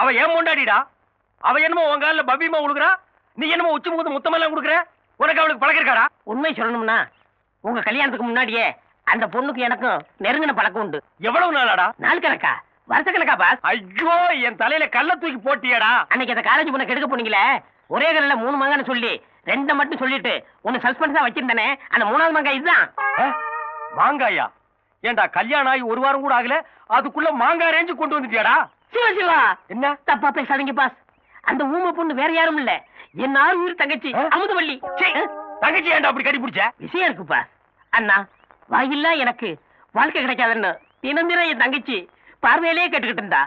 அவ ஏன் முண்டாடிடா? அவ என்னமோ உன் கால பபிமா உழுகுறா, நீ என்னமோ உச்சி முகத்து முத்தமெல்லாம் கொடுக்குற. உனக்கு அவளுக்கு பழக்கம் இருக்காடா? உண்மை சொல்லணும்னா உங்க கல்யாணத்துக்கு முன்னாடியே அந்த பொண்ணுக்கு எனக்கும் நெருங்கின பழக்கம் உண்டு. எவ்வளவு நாளாடா? நாள் கணக்கா, வருஷ கணக்கா பாஸ்? ஐயோ, என் தலையில கல்ல தூக்கி போட்டியடா. அன்னைக்கு அந்த காலேஜ் பொண்ணை கெடுக்க போனீங்களே, ஒரே கல்ல 3 மங்கன்னு சொல்லி 2 மட்டும் சொல்லிட்டு ஒன்னு சஸ்பென்ஸா வச்சிருந்தானே, அந்த 3வது மங்காய் இதுதான். மாங்காயா? ஏண்டா கல்யாணம் ஆகி 1 வாரம் கூட ஆகல, அதுக்குள்ள மாங்காய் ரேஞ்சு கொண்டு வந்துட்டியாடா? சிவா சிவா, என்ன தப்பா பேசாதீங்க பாஸ். அந்த ஊமை பொண்ணு வேற யாரும் இல்ல, என் 6 உயிர் தங்கச்சி அமுதவள்ளி. தங்கச்சி ஏண்டா அப்படி கட்டி பிடிச்ச? விஷயம் இருக்கு பாஸ். அண்ணா, வாயில்லா எனக்கு வாழ்க்கை கிடைக்காதுன்னு தினம் என் தங்கச்சி பார்வையிலேயே கேட்டுக்கிட்டு இருந்தா.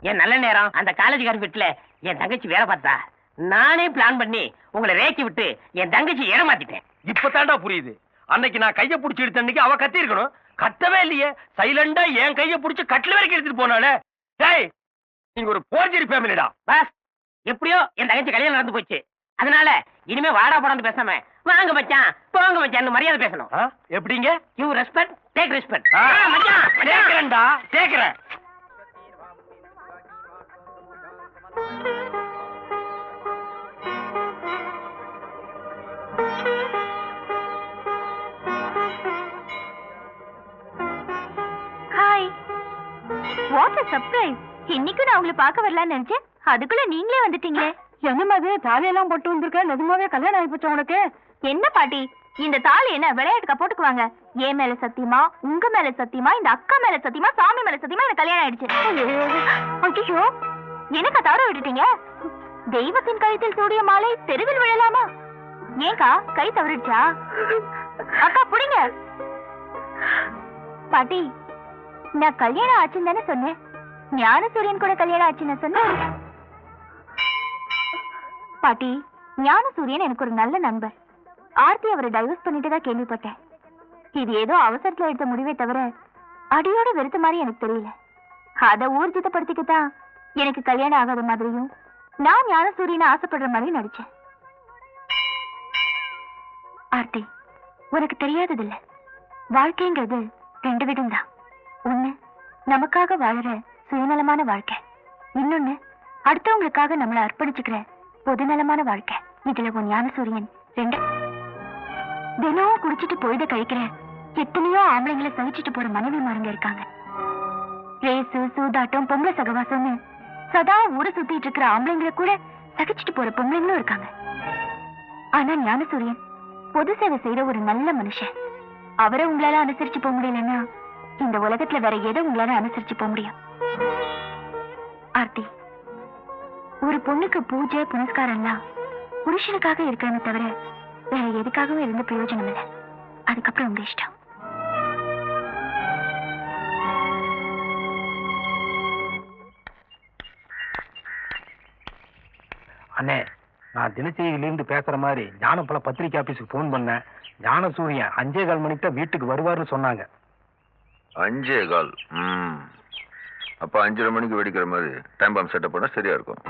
என் நல்ல நேரம் அந்த காலேஜ்கார வீட்டுல என் தங்கச்சி வேலை பார்த்தா, நானே பிளான் பண்ணி உங்களை ரேக்கி விட்டு என் தங்கச்சி ஏமாத்திட்டேன். இப்பதான்டா புரியுது. அன்னைக்கு நான் கைய புடிச்சு எடுத்த அன்னைக்கு அவ கத்தி இருக்கணும். கத்தவே இல்லையே, சைலண்டா என் கைய புடிச்சு கட்டில வரைக்கும் எடுத்துட்டு போனாலே. டேய், நீங்க ஒரு போர்ஜரி ஃபேமிலிடா. பாஸ், எப்படியோ என் தங்கச்சி கல்யாணம் நடந்து போச்சு. அதனால இனிமே வாடா போடான்னு பேசாம வாங்க மச்சான் போங்க மச்சான் மரியாதை பேசணும். எப்படிங்க? You respect take respect. மச்சான் கேக்குறேன்டா, கேக்குறேன். Hi, what a surprise. இன்னைக்கு நான் உங்களை பார்க்க வரலாம்னு நினைச்சேன், அதுக்குள்ள நீங்களே வந்துட்டீங்களே. என்ன மாதிரி தாலியெல்லாம் போட்டு வந்திருக்க? நிஜமாவே கல்யாணம் ஆயிப்போச்சு உனக்கு? என்ன பாட்டி, இந்த தாலி என்ன விளையாட்டுக்கா போட்டுக்குவாங்க? என் மேல சத்தியமா, உங்க மேல சத்தியமா, இந்த அக்கா மேல சத்தியமா, சாமி மேல சத்தியமா எனக்கு கல்யாணம் ஆயிடுச்சு. ஐயோ, எனக்கா தவற விட்டுட்டீங்க? தெய்வத்தின் கழுத்தில் சூடிய மாலை தெருவில் விழலாமா? ஏங்கா கை தவறிடுச்சா? அக்கா புடிங்க. பாட்டி, நான் கல்யாணம் ஆச்சுன்னு தானே சொன்னேன். ஞானசூரியன் கூட கல்யாணம் ஆச்சுன்னு சொன்னேன். பாட்டி, ஞானசூரியன் எனக்கு ஒரு நல்ல நண்பர். ஆர்த்தி அவரை டைவர்ஸ் பண்ணிட்டு தான் கேள்விப்பட்டேன். இது ஏதோ அவசரத்துல எடுத்த முடிவே தவிர அடியோட வெறுத்த மாதிரி எனக்கு தெரியல. அதை ஊர்ஜிதப்படுத்திக்கத்தான் எனக்கு கல்யாணம் ஆகாத மாதிரியும் நான் ஞானசூரியனை ஆசைப்படுற மாதிரி நடிச்சேன். ஆர்த்தி, உனக்கு தெரியாததில்ல, வாழ்க்கைங்கிறது 2 விதம் தான். ஒண்ணு நமக்காக வாழற சுயநலமான வாழ்க்கை, இன்னொன்னு அடுத்தவங்களுக்காக நம்மளை அர்ப்பணிச்சுக்கிற பொதுநலமான வாழ்க்கை. இதுல உன் ஞானசூரியன் 2. தினம் குடிச்சிட்டு பொழுத கழிக்கிற எத்தனையோ ஆம்பளைங்களை சகிச்சுட்டு போற மனைவி மாருங்க இருக்காங்க. ரேசு, சூதாட்டம், பொம்பளை சகவாசம்னு சதா ஊரை சுத்திட்டு இருக்கிற ஆம்பளைங்களை கூட சகிச்சுட்டு போற பொம்பளைங்களும் இருக்காங்க. ஆனா ஞானசூரியன் பொது சேவை செய்யற ஒரு நல்ல மனுஷன். அவரை உங்களால அனுசரிச்சு போக முடியலன்னா இந்த உலகத்துல வேற எதை உங்களால அனுசரிச்சு போக முடியும்? ஆர்த்தி, ஒரு பொண்ணுக்கு பூஜை புனஸ்காரம் எல்லாம் புருஷனுக்காக இருக்கணுமே தவிர வேற எதுக்காகவும் இருந்த பிரயோஜனம் இல்லை. அதுக்கப்புறம் உங்க இஷ்டம். அண்ணே, நான் தினசரியிலிருந்து பேசுற மாதிரி ஞானப்பழ பத்திரிகை ஆபீஸுக்கு போன் பண்ணேன். ஞானசூரியன் 5:15 மணிக்கு தான் வீட்டுக்கு வருவாருன்னு சொன்னாங்க. 5:15? அப்ப 5:30 மணிக்கு வெடிக்கிற மாதிரி டைம் பாம் செட்டப் பண்ணா சரியா இருக்கும்.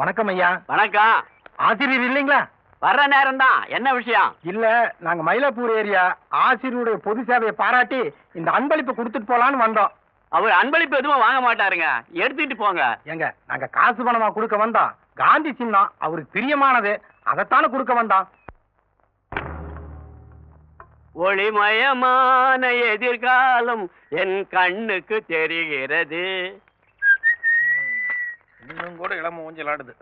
வணக்கம் ஐயா. வணக்கம். ஆசிரியர் இல்லைங்களா? வர்ற நேரம் தான். என்ன விஷயம்? இல்ல, நாங்க மயிலாப்பூர் ஏரியா ஆசிரியருடைய பொது சேவையை பாராட்டி இந்த அன்பளிப்பு கொடுத்துட்டு போலான்னு வந்தோம். அவர் அன்பளிப்பு எதுவும் வாங்க மாட்டாருங்க, எடுத்துட்டு போங்க. எங்க நாங்க காசு பணமா கொடுக்க வந்தோம். காந்தி சின்னம் அவருக்கு பிரியமானது, அதைத்தானே கொடுக்க வந்தோம். ஒளிமயமான எதிர்காலம் என் கண்ணுக்கு தெரிகிறது. இன்னும் கூட இளம ஊஞ்சல் ஆடுது.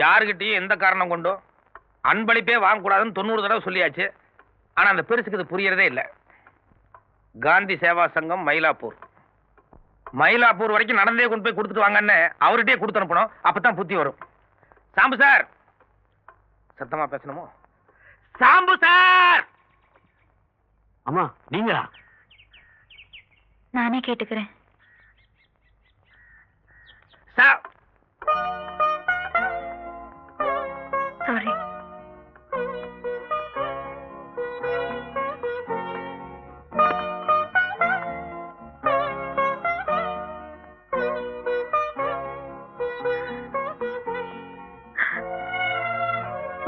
யாருகிட்டையும் எந்த காரணம் கொண்டோ அன்பளிப்பே வாங்கக்கூடாதுன்னு 90 தடவை சொல்லியாச்சு. ஆனா அந்த பெருசுக்கு இது புரியறதே இல்லை. காந்தி சேவா சங்கம் மயிலாப்பூர், மயிலாப்பூர் வரைக்கும் நடந்தே கொண்டு போய் கொடுத்துட்டு வாங்கன்னு அவர்கிட்டயே கொடுத்து அனுப்பணும். அப்பதான் புத்தி வரும். சாம்பு சார், சத்தமா பேசணுமோ? சாம்பு சார். அம்மா நீங்களா? நானே கேட்டுக்கிறேன். Sir, sorry.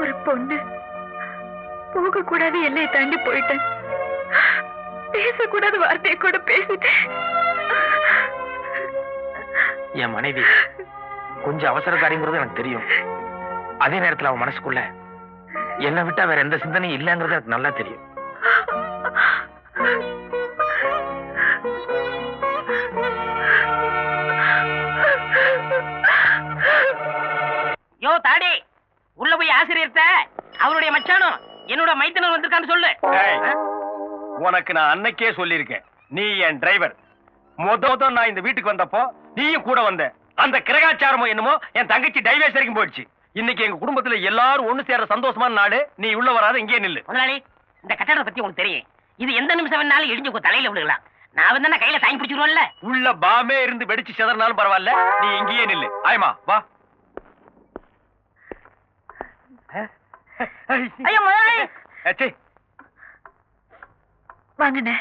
ஒரு பொண்ணு போக கூடாது எல்லையை தாண்டி போயிட்டேன். பேசக்கூடாத வார்த்தையை கூட பேசிட்டேன். என் மனைவி கொஞ்சம் அவசரக்காரிங்கிறது எனக்கு தெரியும். அதே நேரத்துல அவன் மனசுக்குள்ள என்னை விட்டா வேற எந்த சிந்தனையும் இல்லைங்கிறது எனக்கு நல்லா தெரியும். யோ தாடி, உள்ள போய் ஆசிரியர்ட்ட அவருடைய மச்சானும் என்னோட மைத்தனர் வந்திருக்கான்னு சொல்லு. உனக்கு நான் அன்னைக்கே சொல்லியிருக்கேன், நீ என் டிரைவர். மொதல் நான் இந்த வீட்டுக்கு வந்தப்போ நீயும் கூட வந்த. அந்த கிரகாச்சாரமோ என்னமோ என் தங்கச்சி டைவர்ஸ் வரைக்கும் போயிடுச்சு. இன்னைக்கு எங்க குடும்பத்துல எல்லாரும் ஒண்ணு சேர சந்தோஷமான நாடு. நீ உள்ள வராத, இங்கே நில்லு. முதலாளி, இந்த கட்டடத்தை பத்தி உங்களுக்கு தெரியும். இது எந்த நிமிஷம் வேணாலும் இடிஞ்சு உங்க தலையில விழுகலாம். நான் வந்து கையில தாங்கி பிடிச்சிருவோம்ல. உள்ள பாமே இருந்து வெடிச்சு செதறினாலும் பரவாயில்ல, நீ இங்கேயே நில்லு. ஆயமா வா. ஐயோ முதலாளி. வாங்கண்ணே,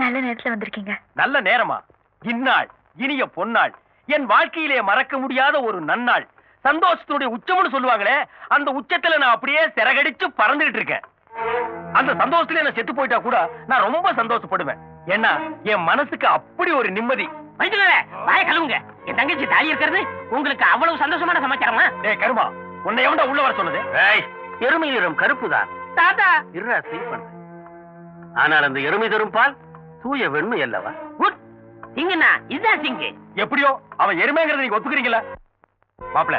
நல்ல நேரத்துல வந்திருக்கீங்க. நல்ல நேரமா? இந்நாள் இனிய பொன்னாள், என் வாழ்க்கையிலே மறக்க முடியாத ஒரு நன்னாள். சந்தோஷத்துடைய உச்சம்னு சொல்லுவாங்களே, அந்த உச்சத்துல நான் அப்படியே சிறகடிச்சு பறந்துகிட்டு இருக்கேன். அந்த சந்தோஷத்துல நான் செத்து போயிட்டா கூட நான் ரொம்ப சந்தோஷப்படுவேன். ஏன்னா என் மனசுக்கு அப்படி ஒரு நிம்மதி. வாய கழுவுங்க. என் தங்கச்சி தாலி இருக்கிறது உங்களுக்கு அவ்வளவு சந்தோஷமான சமாச்சாரமா? ஏய் கருமா, உன்னை எவன்டா உள்ள வர சொன்னது? எருமை தரும் கருப்புதான் தாத்தா. இருடா செய் பண்றேன். ஆனால் அந்த எருமை தரும் பால் தூய வெண்மை அல்லவா? குட் சிங்கண்ணா, இதுதான் சிங்கு. எப்படியோ அவன் எருமைங்கிறத நீங்க ஒத்துக்கிறீங்களா? மாப்பிள,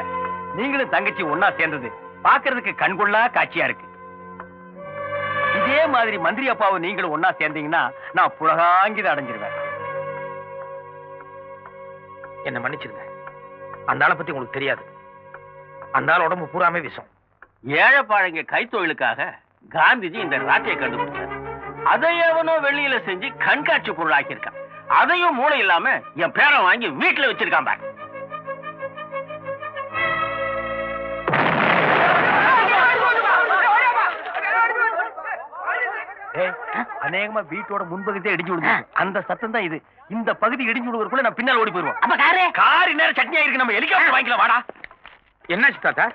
நீங்களும் தங்கச்சி ஒன்னா சேர்ந்தது பாக்குறதுக்கு கண்கொள்ளா காட்சியா இருக்கு. இதே மாதிரி மந்திரி அப்பாவை நீங்களும் ஒன்னா சேர்ந்தீங்கன்னா நான் புலகாங்கித அடைஞ்சிருவேன். என்ன மன்னிச்சிருங்க. அந்த ஆளை பத்தி உங்களுக்கு தெரியாது. அந்த ஆள் உடம்பு பூராமே விஷம். ஏழைப்பாழங்க கைத்தொழிலுக்காக காந்திஜி இந்த ராட்டையை கண்டுபிடிச்சார். அதை எவனோ வெளியில செஞ்சு கண்காட்சி பொருளாக்கி இருக்கான். அதையும் மூளை இல்லாம என் பேரை வாங்கி வீட்டுல வச்சிருக்கான் பாரு. அநேகமா வீட்டோட முன்பகுதியே இடிஞ்சு விடுங்க. அந்த சத்தம் தான் இது. இந்த பகுதி இடிஞ்சு விடுவதற்குள்ள நான் பின்னால் ஓடி போயிருவோம். அப்ப காரி நேரம் சட்னியா இருக்கு, நம்ம ஹெலிகாப்டர் வாங்கிக்கலாம் வாடா. என்னாச்சு தாத்தா?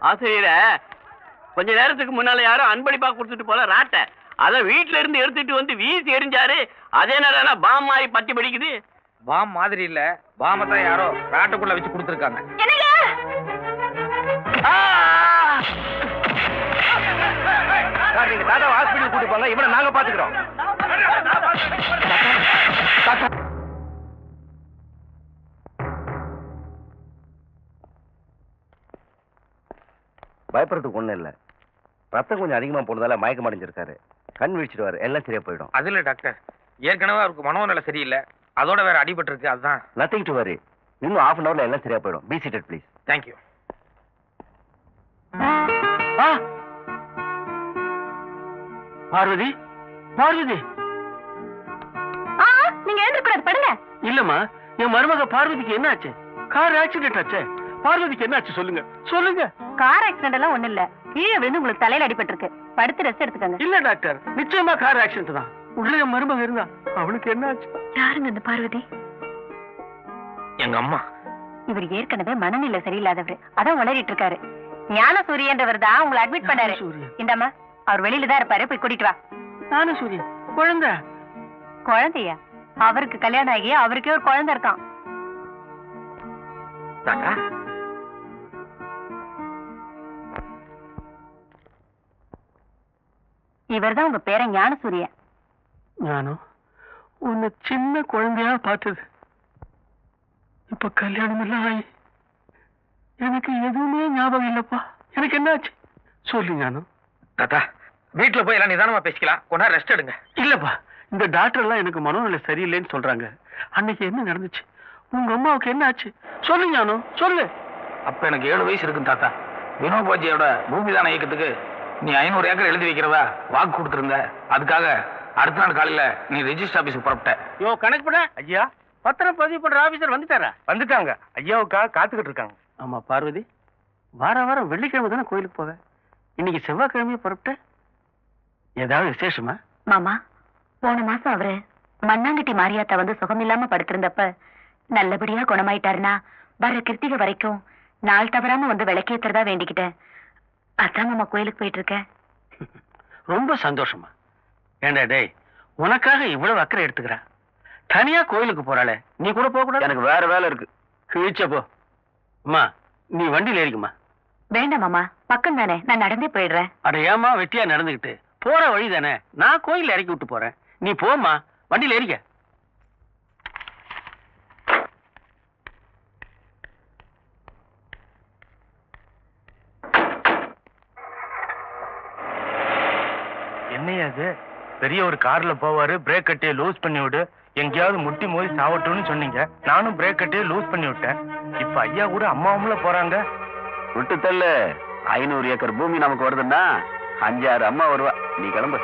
ஆசிரியர கொஞ்ச நேரத்துக்கு முன்னால யாரும் அன்பளிப்பா கொடுத்துட்டு போல ராட்டை, அத வீட்டுல இருந்து எடுத்துட்டு வந்து வீசி எரிஞ்சாரு. அதே நேரம் பாம் மாதிரி பத்தி படிக்குது. பாம் மாதிரி இல்ல, பாம தான் யாரோ ராட்டுக்குள்ள வச்சு கொடுத்துருக்காங்க. நீங்க தாத்தா ஹாஸ்பிட்டல் கூட்டு போங்க, இவனை நாங்க பாத்துக்கிறோம். பயப்படுறதுக்கு ஒண்ணும் இல்ல. ரத்தம் கொஞ்சம் அதிகமா போனதால மயக்கம் அடைஞ்சிருக்காரு. கண் விழிச்சிடுவாரு, எல்லாம் சரியா போயிடும். அது இல்ல டாக்டர், ஏற்கனவே அவருக்கு மனோநிலை சரியில்லை, அதோட வேற அடிபட்டு இருக்கு. அதுதான். Nothing to worry. இன்னும் half an hourல எல்லாம் சரியா போயிடும். Be seated please. Thank you. Parvati, Parvati. நீங்க எழுந்திருக்கூடாது, படுங்க. இல்லம்மா, என் மருமக பார்வதிக்கு என்ன ஆச்சு? கார் ஆக்சிடென்ட் ஆச்சு. பார்வதிக்கு என்ன ஆச்சு சொல்லுங்க, சொல்லுங்க. கார் ஆக்சிடென்ட் எல்லாம் ஒண்ணு இல்ல, கீழே விழுந்து உங்களுக்கு தலையில அடிபட்டு இருக்கு. படுத்து ரெஸ்ட் எடுத்துக்கங்க. இல்ல டாக்டர், நிச்சயமா கார் ஆக்சிடென்ட் தான். உள்ள என் மருமக இருந்தா, அவளுக்கு என்ன ஆச்சு? யாருங்க அந்த பார்வதி? எங்க அம்மா. இவர் ஏற்கனவே மனநிலை சரியில்லாதவர், அதான் உளறிட்டு இருக்காரு. ஞான சூரியன்றவர் தான் உங்களை அட்மிட் பண்ணாரு. இந்தம்மா, அவர் வெளியில தான் இருப்பாரு, போய் கூட்டிட்டு வா. ஞான சூரியன் குழந்தை? குழந்தையா? அவருக்கு கல்யாணம் ஆகி அவருக்கே ஒரு குழந்தை இருக்கான். தாத்தா, இவர் தான் உங்க பேரன் ஞான சூரியன். ஞானம், உன்னை சின்ன குழந்தையா பார்த்தது, இப்ப கல்யாணம் எல்லாம் ஆகி எனக்கு எதுவுமே ஞாபகம் இல்லப்பா. எனக்கு என்னாச்சு சொல்லு ஞானம். தாத்தா, வீட்டுல போய் எல்லாம் நிதானமா பேசிக்கலாம், கொஞ்ச ரெஸ்ட் எடுங்க. இல்லப்பா, இந்த டாக்டர் எல்லாம் எனக்கு மனோநிலை சரியில்லைன்னு சொல்றாங்க. அன்னைக்கு என்ன நடந்துச்சு? உங்க அம்மாவுக்கு என்ன ஆச்சு சொல்லு ஞானம், சொல்லு. அப்ப எனக்கு 7 வயசு இருக்கும் தாத்தா. வினோபாஜியோட பூமிதான இயக்கத்துக்கு நீ 500 ஏக்கர் எழுதி வைக்கிறதா வாக்கு கொடுத்திருந்த. அதுக்காக அடுத்த நாள் காலையில நீ ரெஜிஸ்டர் ஆபீஸுக்கு புறப்பட்ட. யோ கணக்கு பண்ண ஐயா, பத்திரம் பதிவு பண்ற ஆபீசர் வந்துட்டாரா? வந்துட்டாங்க, ஐயாவுக்காக காத்துக்கிட்டு இருக்காங்க. ஆமா பார்வதி, வாரம் வெள்ளிக்கிழமை தானே கோயிலுக்கு போவேன். இன்னைக்கு செவ்வாய்க்கிழமையே புறப்பட்ட. ஏதாவது விசேஷமா? மாமா, போன மாசம் அவரு மண்ணாங்கட்டி மாரியாத்தா வந்து சுகமில்லாம படுத்திருந்தப்ப நல்லபடியா குணமாயிட்டாருன்னா வர கிருத்திகை வரைக்கும் நாள் தவறாம வந்து விளக்கேத்துறதா வேண்டிக்கிட்டேன். அதான் மாமா கோயிலுக்கு போயிட்டு இருக்கேன். ரொம்ப சந்தோஷமா. ஏண்டா டேய், உனக்காக இவ்வளவு அக்கறை எடுத்துக்கிறா, தனியா கோயிலுக்கு போறாளே, நீ கூட போக கூடாது? எனக்கு வேற வேலை இருக்கு. கிழிச்ச போ. அம்மா நீ வண்டியில ஏறிக்குமா. வேண்டாம் மாமா, பக்கம் தானே, நான் நடந்தே போயிடுறேன். அட ஏமா வெட்டியா நடந்துகிட்டு, போற வழி தானே, நான் கோயில்ல இறக்கி விட்டு போறேன், நீ போமா, வண்டியில ஏறிக்க. என்னையா அது? பெரிய ஒரு கார்ல போவாரு, பிரேக் கட்டியை லூஸ் பண்ணி விடு, எங்கேயாவது முட்டி மோதி சாவட்டும்னு சொன்னீங்க. நானும் பிரேக் கட்டியை லூஸ் பண்ணி விட்டேன். இப்ப ஐயா கூட அம்மாவும்ல போறாங்க. விட்டு தள்ளு. 500 ஏக்கர் பூமி நமக்கு வருதுன்னா 5-6 அம்மா வருவா. நீ கிளம்பு.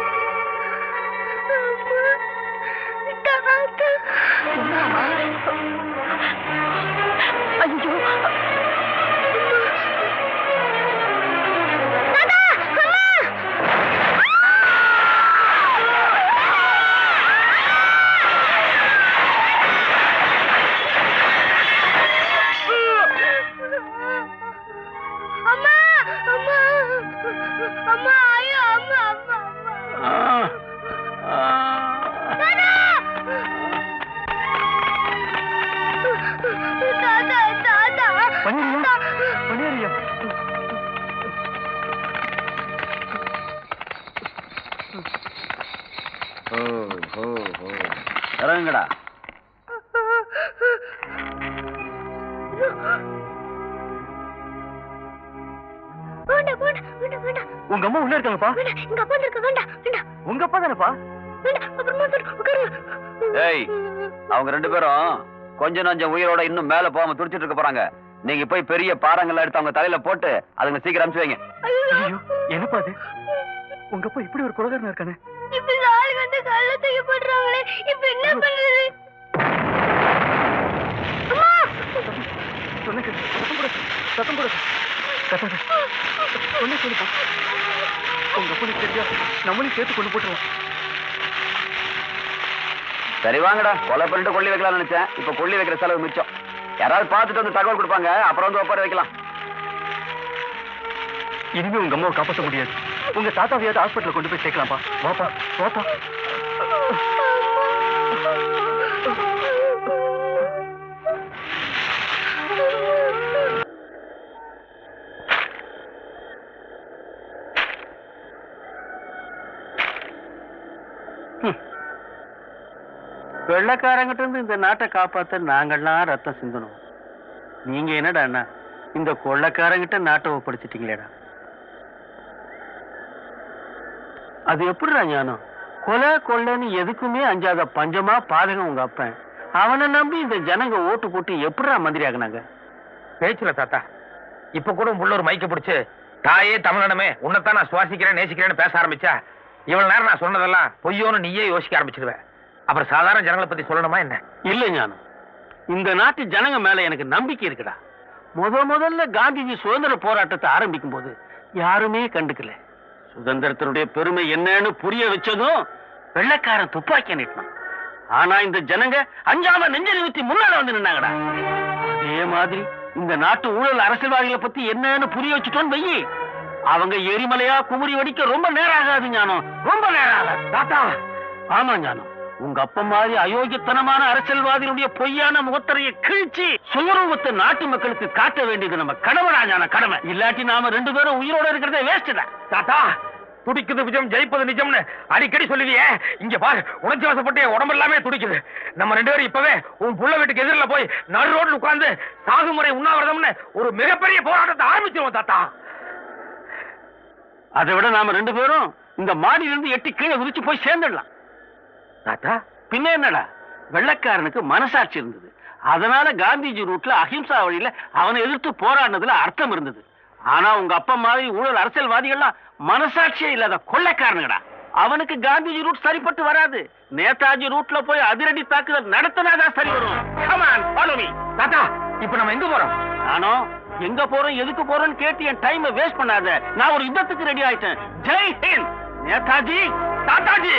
இறங்குங்கடா. உங்க அம்மா உள்ள இருக்காங்கப்பா. உங்க அப்பா தானப்பா? ஏய், அவங்க 2 பேரும் கொஞ்சம் நஞ்சம் உயிரோட இன்னும் மேல போகாம துடிச்சிட்டு இருக்க போறாங்க. நீங்க போய் பெரிய பாறாங்கல்ல எடுத்து அவங்க தலையில போட்டு அதுங்க சீக்கிரம் அனுப்பிச்சு வைங்க. என்னப்பா அது? உங்க அப்பா இப்படி ஒரு கொலகாரனா இருக்கானே. இப்ப ஆளு வந்து கல்ல தூக்கி போடுறாங்களே, இப்ப என்ன பண்றது? சொன்னக்கு சத்தம் போடு. ஒண்ணு சொல்லுப்பா. உங்க அப்பா தெரியா, நம்மளையும் சேர்த்து கொண்டு போட்டுருவோம். சரி வாங்கடா, கொலை பண்ணிட்டு கொல்லி வைக்கலாம்னு நினைச்சேன். இப்ப கொல்லி வைக்கிற செலவு மிச்சம். யாராவது பார்த்துட்டு வந்து தகவல் கொடுப்பாங்க, அப்புறம் வந்து ஒப்பாரி வைக்கலாம். இனிமே உங்க அம்மாவை காப்பாற்ற முடியாது. உங்க தாத்தாவையாவது ஹாஸ்பிட்டல் கொண்டு போய் சேர்க்கலாம்ப்பா. வாப்பா வாப்பா. வெள்ளக்காரங்கிட்ட இருந்து இந்த நாட்டை காப்பாத்த நாங்கள்லாம் ரத்தம் சிந்தணும். நீங்க என்னடா அண்ணா இந்த கொள்ளக்காரங்கிட்ட நாட்டை ஒப்படைச்சிட்டீங்களேடா. அது எப்படிடா ஞானம்? கொலை கொள்ளைன்னு எதுக்குமே அஞ்சாத பஞ்சமா பாதகம் உங்க அப்பன். அவனை நம்பி இந்த ஜனங்க ஓட்டு போட்டு எப்படிடா மந்திரி ஆகினாங்க? பேச்சுல தாத்தா, இப்ப கூட உள்ள ஒரு மைக்க பிடிச்சு தாயே தமிழனமே உன்னைத்தான் நான் சுவாசிக்கிறேன் நேசிக்கிறேன்னு பேச ஆரம்பிச்சா இவ்வளவு நேரம் நான் சொன்னதெல்லாம் பொய்யோன்னு நீயே யோசிக்க ஆரம்பிச்சிடுவேன். அப்புறம் சாதாரண ஜனங்களை பத்தி சொல்லணுமா என்ன? இல்ல ஞானம், இந்த நாட்டு ஜனங்க மேல எனக்கு நம்பிக்கை இருக்குடா. முதல்ல காந்திஜி சுதந்திர போராட்டத்தை ஆரம்பிக்கும் போது யாருமே கண்டுக்கல. சுதந்திரத்தினுடைய பெருமை என்னன்னு புரிய வச்சதும் வெள்ளைக்காரன் துப்பாக்கி நீட்டினான். ஆனா இந்த ஜனங்க அஞ்சாம நெஞ்சலி ஊத்தி முன்னால வந்து நின்னாங்கடா. அதே மாதிரி இந்த நாட்டு ஊழல் அரசியல்வாதிகளை பத்தி என்னன்னு புரிய வச்சுட்டோன்னு வையி, அவங்க எரிமலையா குமுறி வடிக்க ரொம்ப நேரம் ஆகாது ஞானம், ரொம்ப நேரம் ஆகாது. தாத்தா, ஆமா ஞானம், உங்க அப்ப மாதிரி அயோக்கியத்தனமான அரசியல்வாதிகளுடைய பொய்யான முகத்தரையை கிழிச்சு சுயரூபத்தை நாட்டு மக்களுக்கு காட்ட வேண்டியது நம்ம கடமைடா ஞானம், கடமை. இல்லாட்டி நாம 2 பேரும் உயிரோட இருக்கிறதே வேஸ்ட் தான். தாத்தா, துடிக்குது விஜயம் ஜெயிப்பது நிஜம்னு அடிக்கடி சொல்லுவியே, இங்க பாரு உணர்ச்சி வசப்பட்டு உடம்பு எல்லாமே துடிக்குது. நம்ம 2 பேரும் இப்பவே உன் புள்ள வீட்டுக்கு எதிரில் போய் நடு ரோட்ல உட்கார்ந்து சாகுமுறை உண்ணாவிரதம்னு ஒரு மிகப்பெரிய போராட்டத்தை ஆரம்பிச்சிருவோம் தாத்தா. அதை விட நாம 2 பேரும் இந்த மாடியிலிருந்து எட்டி கீழே குதிச்சு போய் சேர்ந்துடலாம். தாத்தா, பின்ன என்னடா, வெள்ளைக்காரனுக்கு மனசாட்சி இருந்தது. அதனால காந்திஜி ரூட்ல அஹிம்சா வழியில அவனை எதிர்த்து போராடினதுல அர்த்தம் இருந்தது. ஆனா உங்க அப்பா மாதிரி ஊழல் அரசியல்வாதிகள்லாம் மனசாட்சியே இல்லாத கொள்ளைக்காரனுங்கடா. அவனுக்கு காந்திஜி ரூட் சரிப்பட்டு வராது. நேதாஜி ரூட்ல போய் அதிரடி தாக்குதல் நடத்தினாதான் சரி வரும். Come on, follow me. தாத்தா, இப்ப நம்ம எங்க போறோம்? நானும் எங்க போறோம் எதுக்கு போறோம்னு கேட்டு என் டைமை வேஸ்ட் பண்ணாத. நான் ஒரு யுத்தத்துக்கு ரெடி ஆயிட்டேன். ஜெய் ஹிந்த். நேதாஜி, தாத்தாஜி.